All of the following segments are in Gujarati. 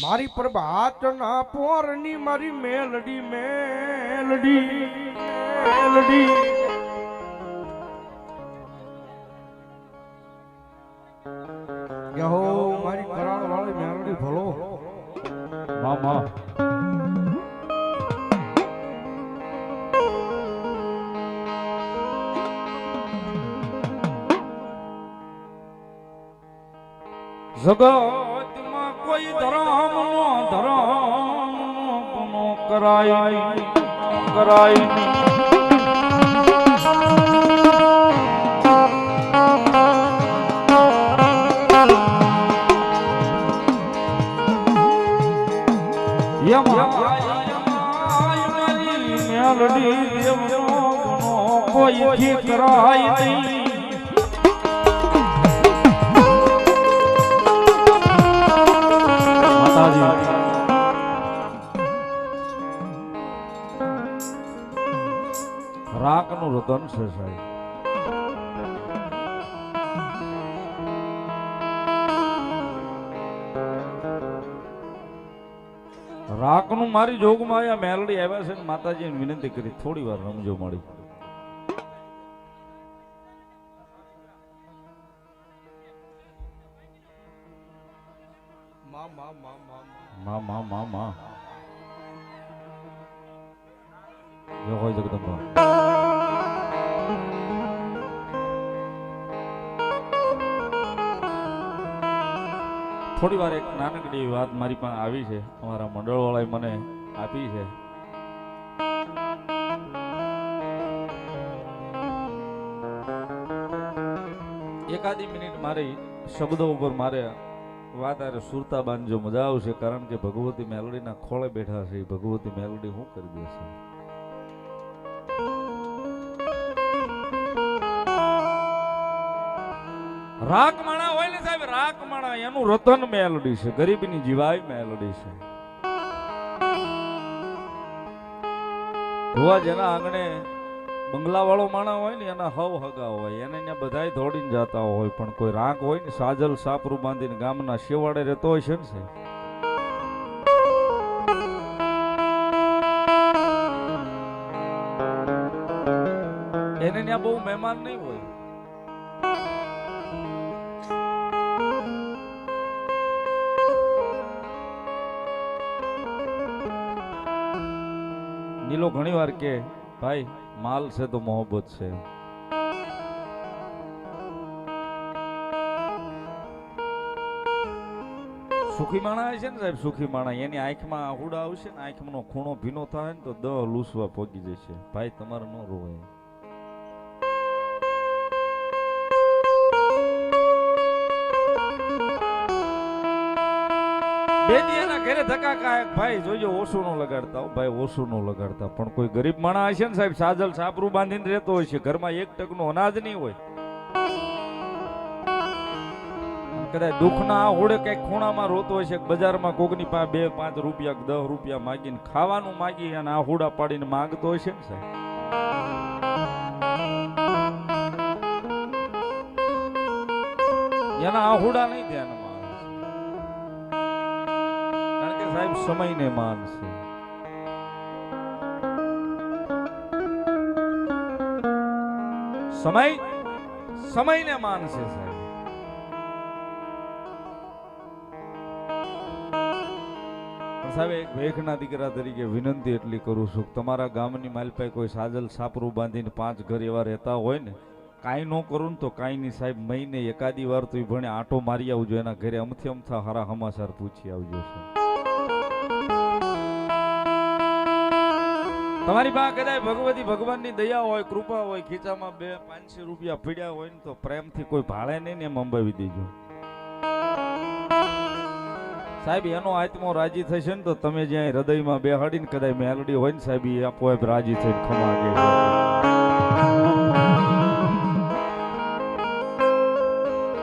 મારી પ્રભાતના પોરની મારી મેલડી મેલડી મેલડી યહો મારી કરાળ વાળી મેલડી ભલો મામા જગતમાં કોઈ ધર્મ કરાય કરાય કોઈ કરાય નહીં રાક નું રતન છે સાહેબ. રાક નું મારી જોગમાં આયા મેલડી આવ્યા છે ને માતાજીને વિનંતી કરી થોડી વાર રમજો મળી. મા મા મા મા મા મા મા મા જો હોય જગદંબા થોડી વાર એક નાનકડી વાત મારી પાસે આવી છે, અમારા મંડળ વાળાએ મને આપી છે. એકાદી મિનિટ મારી શબ્દો ઉપર મારે વાત આરે સુરતા બાંધજો મજા આવશે, કારણ કે ભગવતી મેલડીના ખોળે બેઠા છે. ભગવતી મેલડી શું કરી દેશે? રાક માણા હોય ને સાહેબ, રાક માણા એનું રતન મેલડી છે, ગરીબની જીવાય મેલડી છે. ધોવા જેના આંગણે બંગલા વાળો માણા હોય ને એના હવ હગા હોય, એને ત્યાં બધાય દોડીને જતા હોય, પણ કોઈ રાક હોય ને સાજલ સાપરું બાંધીને ગામના શેવાડે રહેતો હોય છે ને સાહેબ, એને ત્યાં બહુ મહેમાન નહીં હોય. નીલો ઘણી વાર કે ભાઈ માલ છે તો મોહબ્બત છે. સુખી માણા છે ને સાહેબ, સુખી માણા એની આંખમાં આહુડા આવશે ને, આંખનો ખૂણો ભીનો થાય ને તો દહ લૂસવા પોગી જશે. ભાઈ તમારે ન રોવાય. બેદિયાના ઘરે ધક્કા કાય ભાઈ જોજો ઓછું નો લગાડતા, ભાઈ ઓછું નો લગાડતા. પણ કોઈ ગરીબ માણા હશે ને સાહેબ, સાજલ સાપરું બાંધીને રહેતો હોય છે, ઘરમાં એક ટકનું અનાજ નહીં હોય, કદાચ દુઃખના હોડે કઈક ખૂણામાં રોતો હોય છે, બજારમાં કોકની પાસે 2-5 રૂપિયા 10 રૂપિયા માગીને ખાવાનું માગી અને આ હોડા પાડીને માંગતો હોય છે ને સાહેબ, એના આ હોડા નહીં ધ્યાનમાં આવે છે, સાહેબ સમયને માન છે. સમયને માન છે સાહેબ. સાહેબ એક વેખના દીકરા તરીકે વિનંતી એટલી કરું છું, તમારા ગામની માલપાઈ કોઈ સાજલ સાપરું બાંધીને 5 ઘર એવા રહેતા હોય ને, કાંઈ ન કરું ને તો કાંઈ નહીં સાહેબ, મહિને એકાદી વાર તો ભણે આટો મારી આવજો, એના ઘરે અમથી અમથા હારા સમાચાર પૂછી આવજો સાહેબ. તમારી પાસે કદાચ ભગવતી ભગવાનની દયા હોય, કૃપા હોય, ખીચામાં 200-500 રૂપિયા પીડ્યા હોય ને તો પ્રેમથી કોઈ ભાડે નહીં ને એમ અંબાવી દેજો સાહેબ. એનો આત્મો રાજી થશે ને તો તમે જ્યાં હૃદયમાં બેહાડીને કદાચ મેલડી હોય ને સાહેબ, એ આપોઆપ રાજી થઈને ખમા કે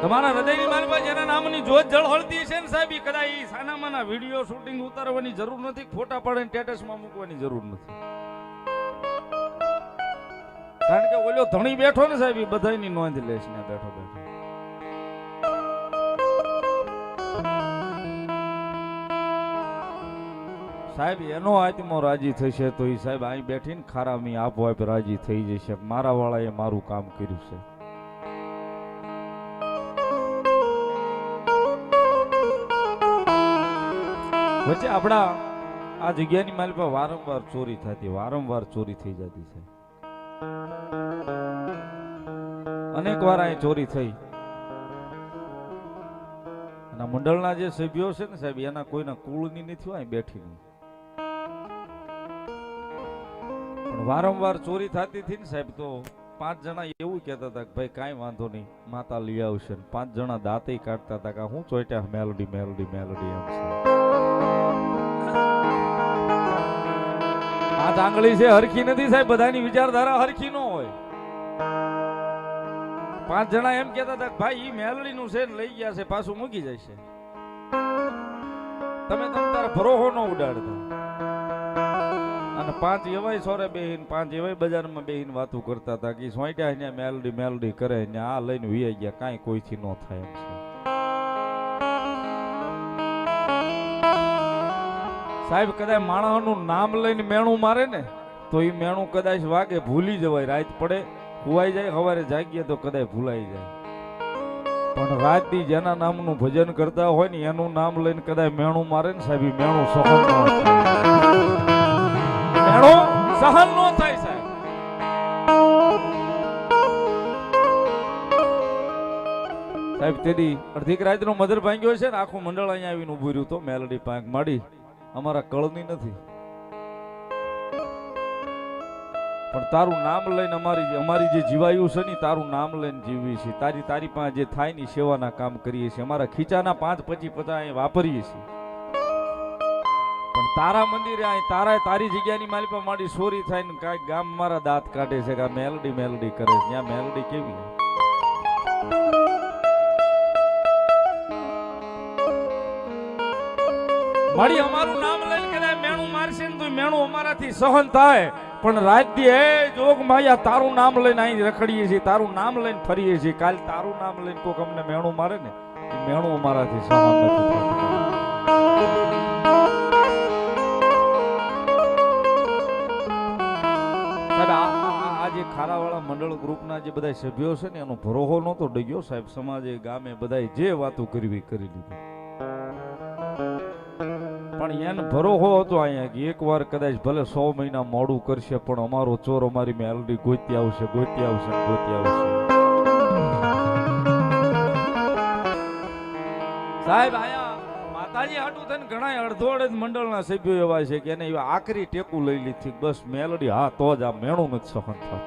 તમારા હૃદયની મારી પાસે જેના નામની જોત જળહળતી છે ને સાહેબ, એ કદાચ એ સાનામાના વિડીયો શૂટિંગ ઉતારવાની જરૂર નથી, ફોટા પાડીને સ્ટેટસમાં મૂકવાની જરૂર નથી. કારણ કે ઓલો ધણી બેઠો ને સાહેબ, એ બધાની નોંધ લેશ ને બેઠો બેઠો. સાહેબ એનો આત્મો રાજી થશે તો એ સાહેબ અહીં બેઠીને ખારામી આપોઆપ રાજી થઈ જશે મારા વાળાએ મારું કામ કર્યું છે. વચ્ચે આપણા આ જગ્યાની માલ પર વારંવાર ચોરી થતી વારંવાર ચોરી થઈ જતી છે. અનેક વાર અહીં ચોરી થઈ અને મંડળના જે સભ્યો છે ને સાહેબ એના કોઈના કુળની નથી અહીં બેઠી નહીં પણ વારંવાર ચોરી થતી હતી ને સાહેબ તો 5 જણા એવું કહેતા હતા કે ભાઈ કાંઈ વાંધો નહીં માતા લઈ આવશે ને 5 જણા દાંતે કાઢતા હતા કે હું ચોટ્યા મેલોડી મેલોડી મેલોડી એમ છે. આ આંગળી છે હરખી નથી સાહેબ બધાની વિચારધારા હરખી ન હોય. 5 જણા એમ કહેતા હતા કે ભાઈ ઈ મેલડી નું છે લઈ ગયા છે પાછું મૂકી જાય છે તમે તારા ભરોહો ન ઉડાડતા અને 5 એવાય સોરે બેહીન 5 એવાય બજારમાં બેહીન વાતો કરતા હતા કે સોંટ્યા ને મેલડી મેલડી કરે ને આ લઈને વી ગયા કાંઈ કોઈથી ન થાય એમ છે. સાહેબ કદાચ માણસનું નામ લઈને મેણું મારે ને તો એ મેણું કદાચ વાગે ભૂલી જવાય રાત પડે ખુવાઈ જાય સવારે જાગીએ તો કદાચ ભૂલાઈ જાય પણ રાતથી જેના નામનું ભજન કરતા હોય ને એનું નામ લઈને કદાચ મેણું મારે ને સાહેબ મેણું સહન ન થાય મેણું સહન ન થાય સાહેબ. સાહેબ તેદી અડધીક રાતનો મધર ભાંગ્યો છે ને આખું મંડળ અહીંયા આવીને ઉભું રહ્યું તો મેલડી પાંખ માડી અમારા કળની નથી પણ તારું નામ લઈને અમારી જે જીવાયુ છે ને તારું નામ લઈને જીવી છે તારી પાસે જે થાય ને સેવાના કામ કરીએ છીએ અમારા ખીચાના 5-25 અહીં વાપરીએ છીએ પણ તારા મંદિરે અહીં તારી જગ્યાની મારી પાસે મારી ચોરી થાય ને કાંઈક ગામ મારા દાંત કાઢે છે કે મેલડી મેલડી કરે છે ત્યાં મેલડી કેવી મારી અમારું નામ લઈને કદાચ મેણું મારશે ને તો મેણું અમારાથી સહન થાય પણ રાજ્ય એ જોગ માયા તારું નામ લઈને અહીં રખડીએ છીએ તારું નામ લઈને ફરીએ છીએ કાલ તારું નામ લઈને કોક અમને મેણું મારે ને એ મેણું અમારાથી સહન નથી થતું. સાહેબ આ જે ખારાવાળા મંડળ ગ્રુપના જે બધા સભ્યો છે ને એનો ભરોહો નહોતો ડગ્યો સાહેબ સમાજે ગામે બધાએ જે વાતો કરવી કરી લીધી પણ એને ભરોહો હતો અહીંયા કે એક વાર કદાચ ભલે 100 મહિના મોડું કરશે પણ અમારો ચોર અમારી મેલડી ગોતી આવશે ગોતી આવશે ગોતી આવશે. સાહેબ આયા માતાજી હાટું થઈને ઘણા અડધોડે જ મંડળના સભ્યો એવા છે કે એને આખરી ટેકું લઈ લીધી બસ મેલડી હા તો જ આ મેણું નથી સહન થતું.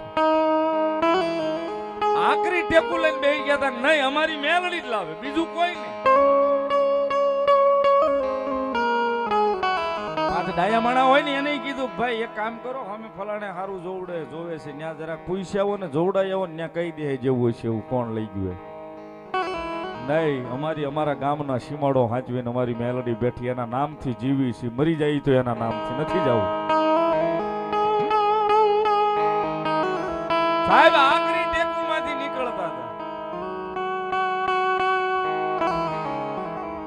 આખરી ટેકું લઈને બેસી ગયા હતા નહીં અમારી મેલડી જ લાવે બીજું કોઈ નહીં. ડાયા માણા હોય ને એને કીધું ભાઈ એક કામ કરો અમે ફલાણે સારું જોવે છે ત્યાં જરા પૂછ્યા ને જોવડાય આવો ને ત્યાં કહી દે જેવું છે એવું કોણ લઈ ગયું નહીં અમારા ગામના સીમાડો હાંચવીને અમારી મેલડી બેઠી એના નામથી જીવી છે મરી જાય તો એના નામથી નથી જવું. સાહેબ આખરી ટેકુમાંથી નીકળતા હતા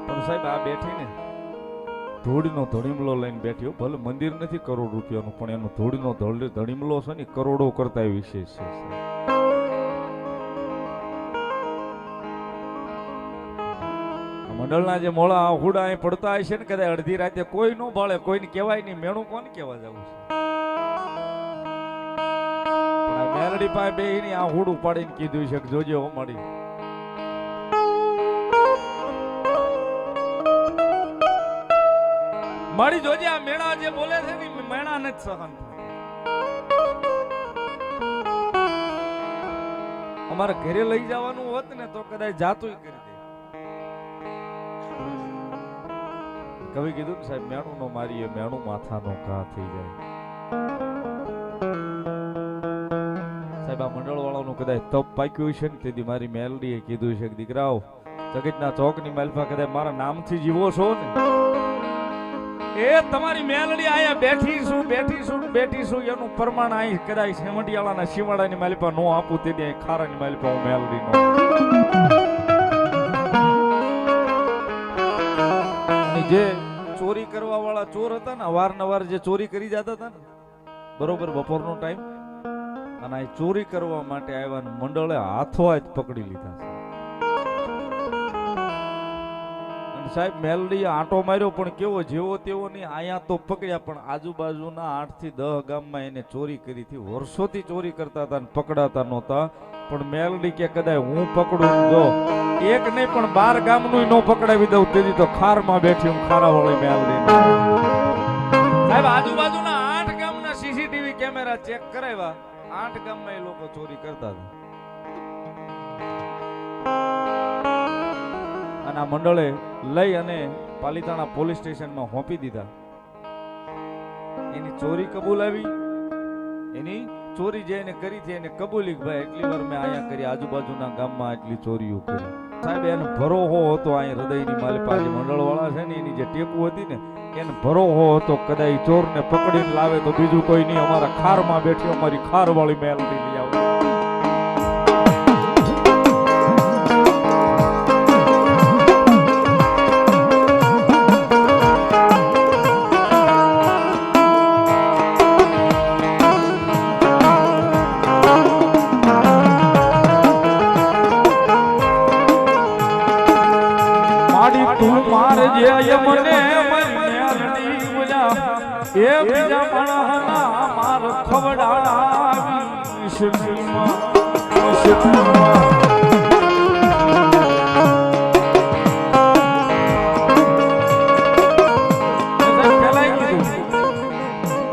પણ સાહેબ આ બેઠી ને ધૂળનો ધડીમલો લઈને બેઠ્યો ભલે મંદિર નથી કરોડ રૂપિયાનું પણ એનો ધૂળનો ધડીમલો છે ને કરોડો કરતા વિશેષ છે. મંડળના જે મોળા હુડા અહીં પડતા હશે ને કદાચ અડધી રાતે કોઈ ન ભાળે કોઈને કહેવાય નહીં મેણું કોને કહેવા જવું છે પણ મેલડી પાસે બેહીને આ હુડું પાડીને કીધું છે કે જોજે હો મળી મારી જોજે આ મેણા જે બોલે છે ને મેણા નથી સહન અમારા ઘરે લઈ જવાનું હોત ને તો કદાચ જાતું કરી દે. કવિ કીધું ને સાહેબ મેણું નો મારીએ મેણું માથાનો ઘા થઈ જાય. સાહેબ આ મંડળ વાળાનું કદાચ તપ પાક્યું છે ને તેથી મારી મેલડીએ કીધું છે કે દીકરાઓ જગતના ચોકની માલપા કદાચ મારા નામથી જીવો છો ને એ તમારી મેલડી આયા બેઠીશું એનું પ્રમાણ અહીં કદાચ સેમટિયાળાના શિવાડાની માલિપા નો આપું તે દે ખારાની માલિપા હું મેલડી નો જે ચોરી ચોરી કરવા વાળા ચોર હતા ને, અવારનવાર જે ચોરી કરી જતા હતા ને, બરોબર બપોરનો ટાઈમ, અને આ ચોરી કરવા માટે આવ્યા મંડળે હાથો હાથ પકડી લીધા છે. અને સાહેબ મેલડી આંટો માર્યો પણ કેવો જેવો તેવો નહીં, અહીંયા તો પકડ્યા પણ આજુબાજુના 8 થી 10 ગામમાં એને ચોરી કરી હતી. વર્ષોથી ચોરી કરતા હતા ને પકડાતા નહોતા. પણ મેલડી કે કદાચ હું પકડું જો એક નહીં પણ 12 ગામનું ન પકડાવી દઉં તેથી તો ખારમાં બેઠી હું ખારાવાળી મેલડી. સાહેબ આજુબાજુના 8 ગામના સીસીટીવી કેમેરા ચેક કરાવ્યા, 8 ગામમાં એ લોકો ચોરી કરતા હતા. અને આ મંડળે લઈ અને પાલિતાણા પોલીસ સ્ટેશનમાં સોંપી દીધા. એની ચોરી કબૂલાવી, એની ચોરી જે એને કરી હતી એને કબૂલી કે ભાઈ એટલી વાર મેં અહીંયા કરી, આજુબાજુના ગામમાં એટલી ચોરીઓ કરી. સાહેબ એને ભરોહો હતો અહીંયા હૃદયની માલિપાજી મંડળ વાળા છે ને એની જે ટેકુ હતી ને એને ભરોહો હતો કદાચ ચોરને પકડીને લાવે તો બીજું કોઈ નહીં, અમારા ખારમાં બેઠી અમારી ખારવાળી મેલડી લઈ આવે. એ બીજા માણસના માર ખવડાવી શીખમાં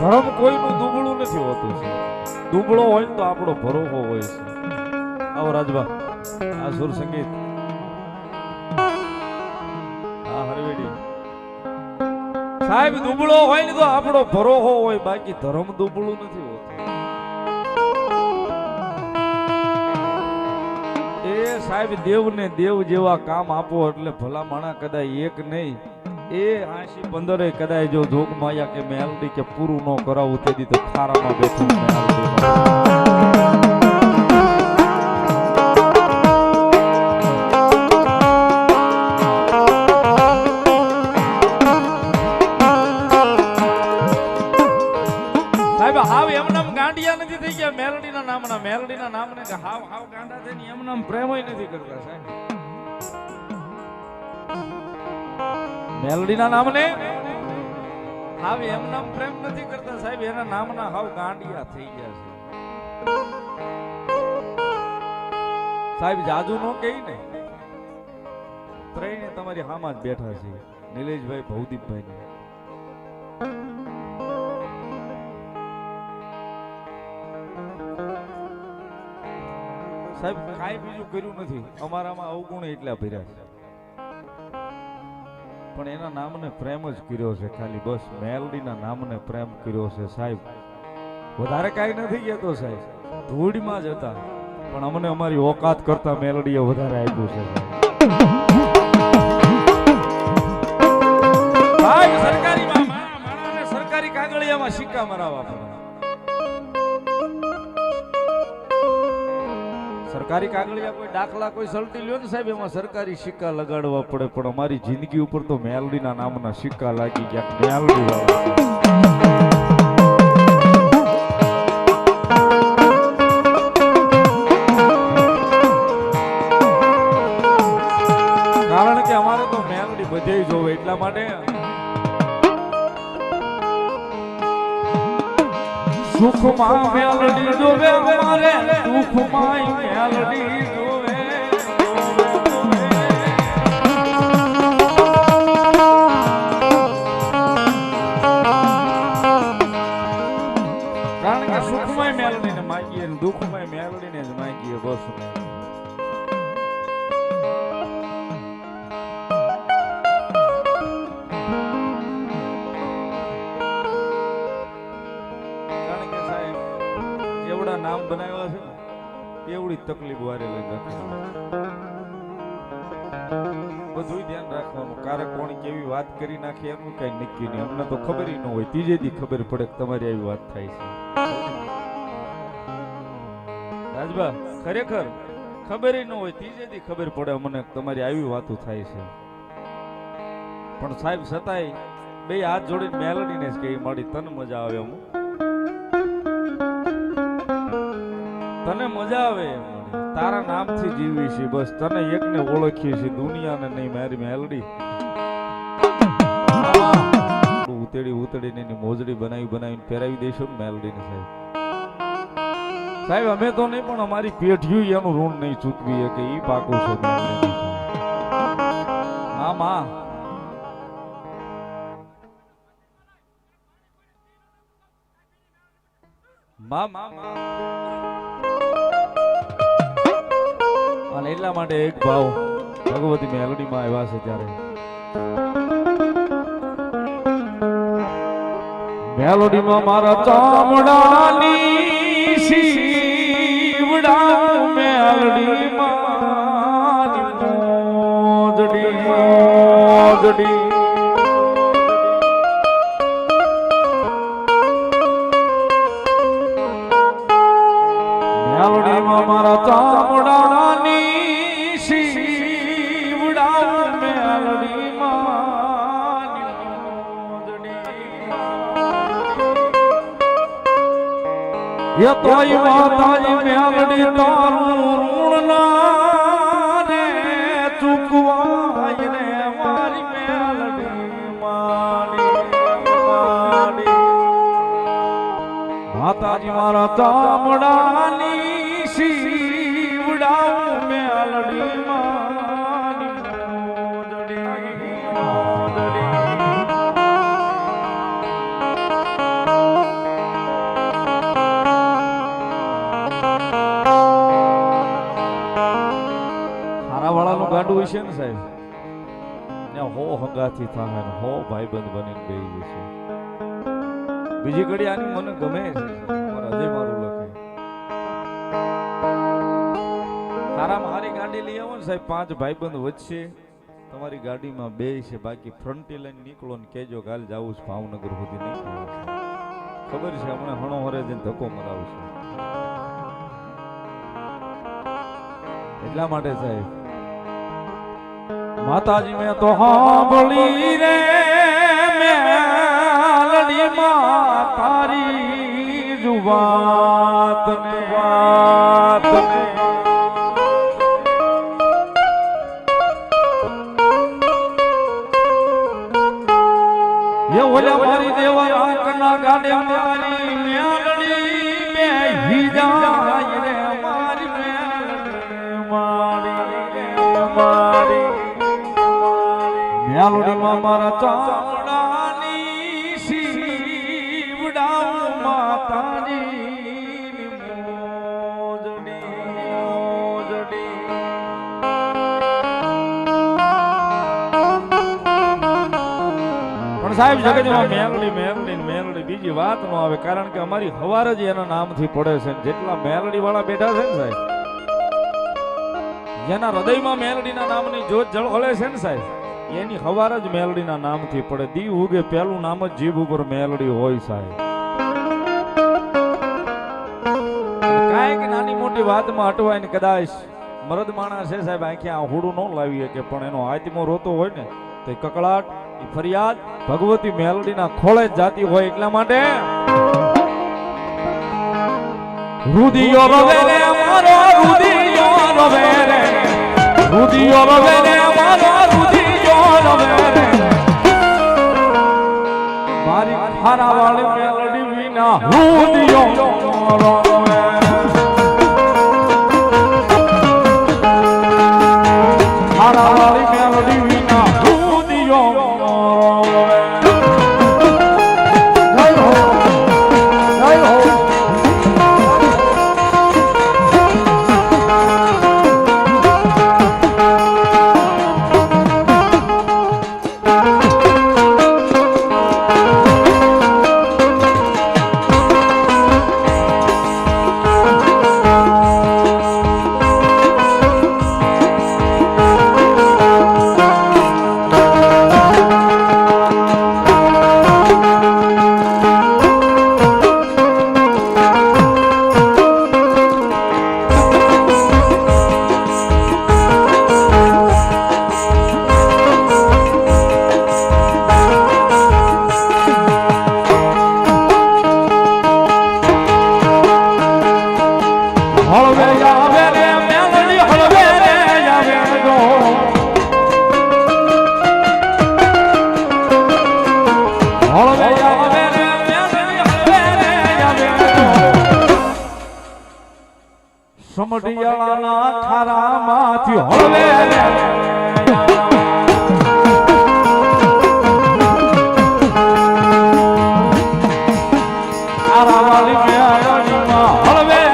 ધર્મ કોઈનું દુબળું નથી હોતું છે, દુબળો હોય તો આપણો ભરોસો હોય છે. આવો રાજભા, આ સુર સંગીત, આ હરવેડી. સાહેબ દુબળો હોય ને તો આપણો ભરોસો હોય, બાકી ધર્મ દુબળું નથી હોતું. એ સાહેબ દેવને દેવ જેવા કામ આપો એટલે ભલા માણા કદાચ એક નહીં એ 80-15 કદાચ જો જોગ માયા કે મેલડી કે પૂરું ન કરાવું તેથી તો ખારામાં બેઠું મેલડી. મેલડીના નામને કે હાવ હાવ ગાંડા થઈને એમ નામ પ્રેમય નથી કરતા સાહેબ. મેલડીના નામને હાવ એમ નામ પ્રેમ નથી કરતા સાહેબ, એના નામના હાવ ગાંડિયા થઈ ગયા છે સાહેબ. જાજુ નો કહી ને ત્રણે તમારી હામાં જ બેઠા છે, નિલેશભાઈ, ભવદીપભાઈ ને. સાહેબ કાંઈ બીજું કર્યું નથી, અમારામાં અવગુણ એટલા ભર્યા છે, પણ એના નામને પ્રેમ જ કર્યો છે ખાલી, બસ મેલડીના નામને પ્રેમ કર્યો છે સાહેબ. વધારે કાંઈ નથી કહેતો સાહેબ, ધૂળમાં જ હતા પણ અમને અમારી ઓકાત કરતા મેલડીએ વધારે આપ્યું છે સાહેબ. સરકારીમાં માણસને સરકારી કાગળિયામાં સિક્કા મરાવવા પડે, સરકારી કાગળિયા કોઈ દાખલા કોઈ સલટી લ્યો ને સાહેબ એમાં સરકારી સિક્કા લગાડવા પડે, પણ અમારી જિંદગી ઉપર તો મેલડીના નામના સિક્કા લાગી ગયા. મેલડી વાળા કારણ કે અમારે તો મેલડી બધે જોવે એટલા માટે સુખમાં મેલડી જોવે અમારે, દુઃખમાં મેલડી જોવે. કારણ કે સુખમાં મેલડીને માગીએ ને દુઃખમાં મેલડીને જ માગીએ બસ. નામ બનાવ્યા છે ને એવડી તકલીફ વારે લઈ બધું ધ્યાન રાખવાનું, કારણ કોણ કેવી વાત કરી નાખે એનું કઈ નક્કી નહીં. અમને તો ખબર ન હોય, ત્રીજે દી ખબર પડે કે તમારી આવી વાત થાય છે. રાજભા ખરેખર ખબર ન હોય, ત્રીજે દી ખબર પડે અમને તમારી આવી વાતો થાય છે. પણ સાહેબ છતાંય બે હાથ જોડીને મેલડીને જ કહી માડી તને મજા આવે એમ તને મજા આવે એમ માડી. તારા નામથી જીવી છે બસ તને એકને ઓળખીએ છીએ દુનિયાને નહીં મારી મેલડી ઉતેડી ઉતેડીને એની મોજડી બનાવીને પહેરાવી દઈશું ને મેલડીને સાહેબ અમે તો નહીં પણ અમારી પેઢીઓ એનું ઋણ નહીં ચૂકવી કે ઈ પાકું છે મેલડીનું સાહેબ. હા માં અને એટલા માટે એક ભાવ ભગવતી મેલડીમાં આવ્યા છે ત્યારે મેલોડીમાં મારા ચામડાની શીવડા મેલડીમાં મોજડી મોજડી મેલડીમાં મારા ચામડાની શીવડા મેલડીમાં એ તોય માતાજી મેલડી તારું ઋણ ના રે ચૂકવાય રે મારી મેલડી માડી માતાજી મારા ચામડાની શીવડાવું મેલડી માડી મોજડી મોજડી વાળાનું ગાંડું હોય છે ને સાહેબ ત્યાં હો હંગાથી થાય ને હો ભાઈબંધ બનીને બેહી જશે. બીજી ઘડી આની મને ગમે છે મારા હૃદય મારું લખે હારામાં હારી ગાડી લઈ આવો ને સાહેબ 5 ભાઈબંધ વચ્ચે તમારી ગાડીમાં બે છે બાકી ફ્રન્ટી લઈને નીકળો ને કેજો કાલ જાવું છે ભાવનગર સુધી નહીં ખબર છે હમણાં હણો હરે જઈને ધક્કો મરાવશે એટલા માટે સાહેબ માતાજી મેં તો સાંભળી રે મેલડી માં તારી જુવાત ને વાત ને એ ઓલા મારી દેવા આંકના ગાડે મારી મેલડી મે હીજાય રે મારી મેલડી મારી મેલડીમાં મારા ચામડાની શીવડાવું માતાજી મોજડી મોજડી પણ સાહેબ જગતમાં મેલડી મેલડી મેલડી બીજી વાત ન આવે કારણ કે અમારી હવાર જ એના નામથી પડે છે જેટલા મેલડી વાળા બેઠા છે ને સાહેબ જેના હૃદયમાં મેલડીના નામની જ્યોત ઝળહળે છે ને સાહેબ એની હવાર જ મેલડીના નામથી પડે દી ઉગે પેલું નામ જ જીભ ઉપર મેલડી હોય સાહેબ. કાંઈક નાની મોટી વાતમાં અટવાય ને કદાચ મરદ માણસ છે સાહેબ આંખે આહુડું ન લાવી શકે પણ એનો આત્મો રોતો હોય ને તો એ કકળાટ એ ફરિયાદ ભગવતી મેલડીના ખોળે જ જાતી હોય એટલા માટે રુદિયો રવે રે મારો રુદિયો રવે રે રુદિયો રવે રે મારો રુદિયો રવે રે મારી ખારા વાળી મેલડી વિના રુદિયો રવે ખારા વાળી મેલડી વિના રુદિયો રવે મારામાંથી હળવે તારા વાલી મેળડીમાં હળવે